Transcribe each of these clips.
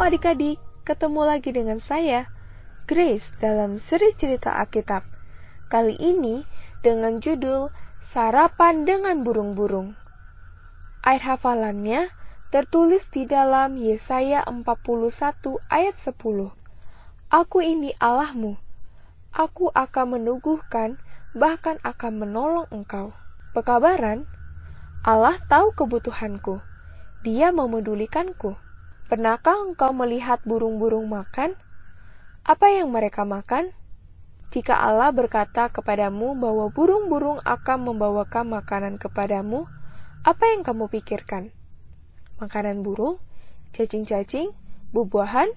adik-adik, ketemu lagi dengan saya, Grace, dalam seri cerita Alkitab. Kali ini dengan judul Sarapan dengan Burung-burung. Ayat hafalannya tertulis di dalam Yesaya 41 ayat 10. Aku ini Allahmu, aku akan meneguhkan, bahkan akan menolong engkau. Pekabaran, Allah tahu kebutuhanku, Dia memedulikanku. Pernahkah engkau melihat burung-burung makan? Apa yang mereka makan? Jika Allah berkata kepadamu bahwa burung-burung akan membawakan makanan kepadamu, apa yang kamu pikirkan? Makanan burung? Cacing-cacing? Buah-buahan?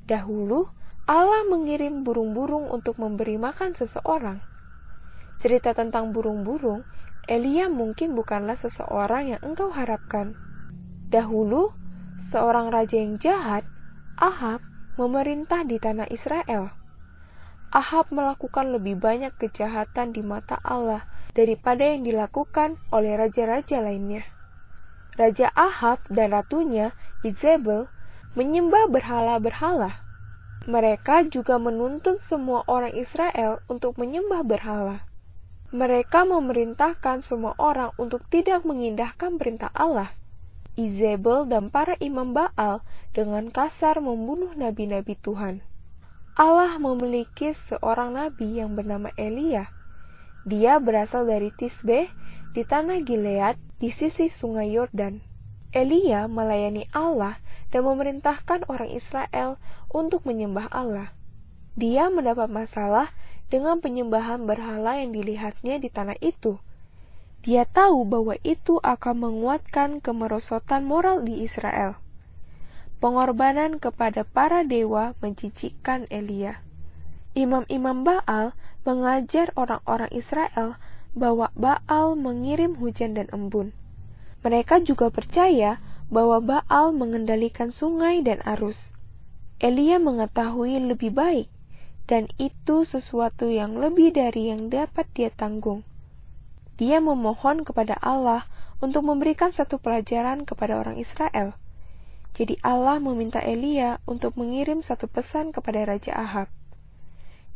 Dahulu, Allah mengirim burung-burung untuk memberi makan seseorang. Cerita tentang burung-burung, Elia mungkin bukanlah seseorang yang engkau harapkan. Dahulu, seorang raja yang jahat, Ahab, memerintah di tanah Israel. Ahab melakukan lebih banyak kejahatan di mata Allah daripada yang dilakukan oleh raja-raja lainnya. Raja Ahab dan ratunya, Izebel, menyembah berhala-berhala. Mereka juga menuntun semua orang Israel untuk menyembah berhala. Mereka memerintahkan semua orang untuk tidak mengindahkan perintah Allah. Izebel dan para imam Baal dengan kasar membunuh nabi-nabi Tuhan. Allah memiliki seorang nabi yang bernama Elia. Dia berasal dari Tisbeh di tanah Gilead di sisi sungai Yordan. Elia melayani Allah dan memerintahkan orang Israel untuk menyembah Allah. Dia mendapat masalah dengan penyembahan berhala yang dilihatnya di tanah itu. Dia tahu bahwa itu akan menguatkan kemerosotan moral di Israel. Pengorbanan kepada para dewa menjijikkan Elia. Imam-imam Baal mengajar orang-orang Israel bahwa Baal mengirim hujan dan embun. Mereka juga percaya bahwa Baal mengendalikan sungai dan arus. Elia mengetahui lebih baik, dan itu sesuatu yang lebih dari yang dapat dia tanggung. Dia memohon kepada Allah untuk memberikan satu pelajaran kepada orang Israel. Jadi Allah meminta Elia untuk mengirim satu pesan kepada Raja Ahab.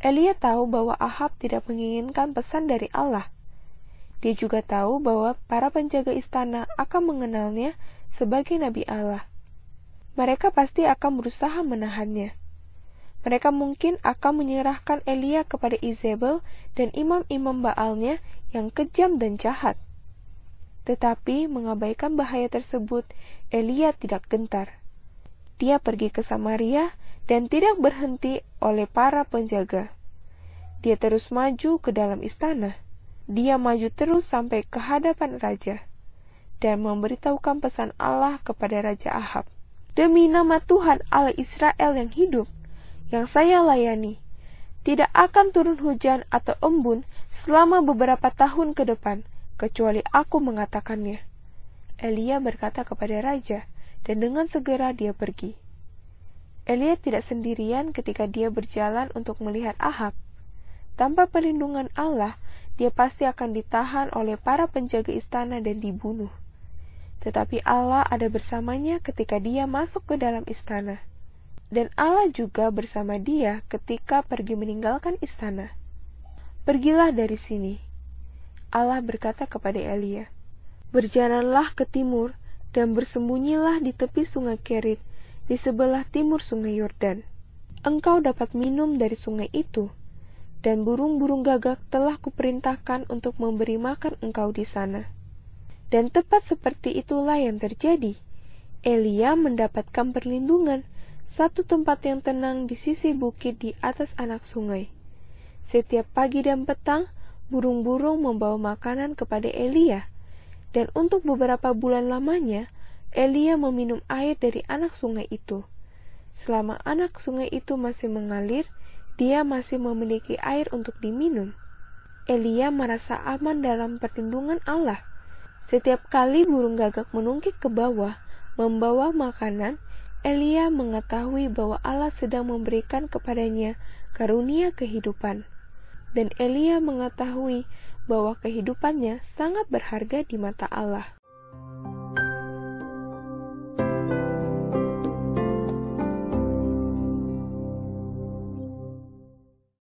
Elia tahu bahwa Ahab tidak menginginkan pesan dari Allah. Dia juga tahu bahwa para penjaga istana akan mengenalnya sebagai Nabi Allah. Mereka pasti akan berusaha menahannya. Mereka mungkin akan menyerahkan Elia kepada Izebel dan imam-imam Baalnya yang kejam dan jahat. Tetapi mengabaikan bahaya tersebut, Elia tidak gentar. Dia pergi ke Samaria dan tidak berhenti oleh para penjaga. Dia terus maju ke dalam istana. Dia maju terus sampai ke hadapan raja dan memberitahukan pesan Allah kepada Raja Ahab. Demi nama Tuhan Allah Israel yang hidup, yang saya layani, tidak akan turun hujan atau embun selama beberapa tahun ke depan, kecuali aku mengatakannya. Elia berkata kepada raja, dan dengan segera dia pergi. Elia tidak sendirian ketika dia berjalan untuk melihat Ahab. Tanpa perlindungan Allah, dia pasti akan ditahan oleh para penjaga istana dan dibunuh. Tetapi Allah ada bersamanya ketika dia masuk ke dalam istana. Dan Allah juga bersama dia ketika pergi meninggalkan istana. Pergilah dari sini. Allah berkata kepada Elia, berjalanlah ke timur dan bersembunyilah di tepi sungai Kerit di sebelah timur sungai Yordan. Engkau dapat minum dari sungai itu, dan burung-burung gagak telah kuperintahkan untuk memberi makan engkau di sana. Dan tepat seperti itulah yang terjadi. Elia mendapatkan perlindungan, satu tempat yang tenang di sisi bukit di atas anak sungai. Setiap pagi dan petang, burung-burung membawa makanan kepada Elia, dan untuk beberapa bulan lamanya, Elia meminum air dari anak sungai itu. Selama anak sungai itu masih mengalir, dia masih memiliki air untuk diminum. Elia merasa aman dalam perlindungan Allah. Setiap kali burung gagak menungkik ke bawah, membawa makanan, Elia mengetahui bahwa Allah sedang memberikan kepadanya karunia kehidupan. Dan Elia mengetahui bahwa kehidupannya sangat berharga di mata Allah.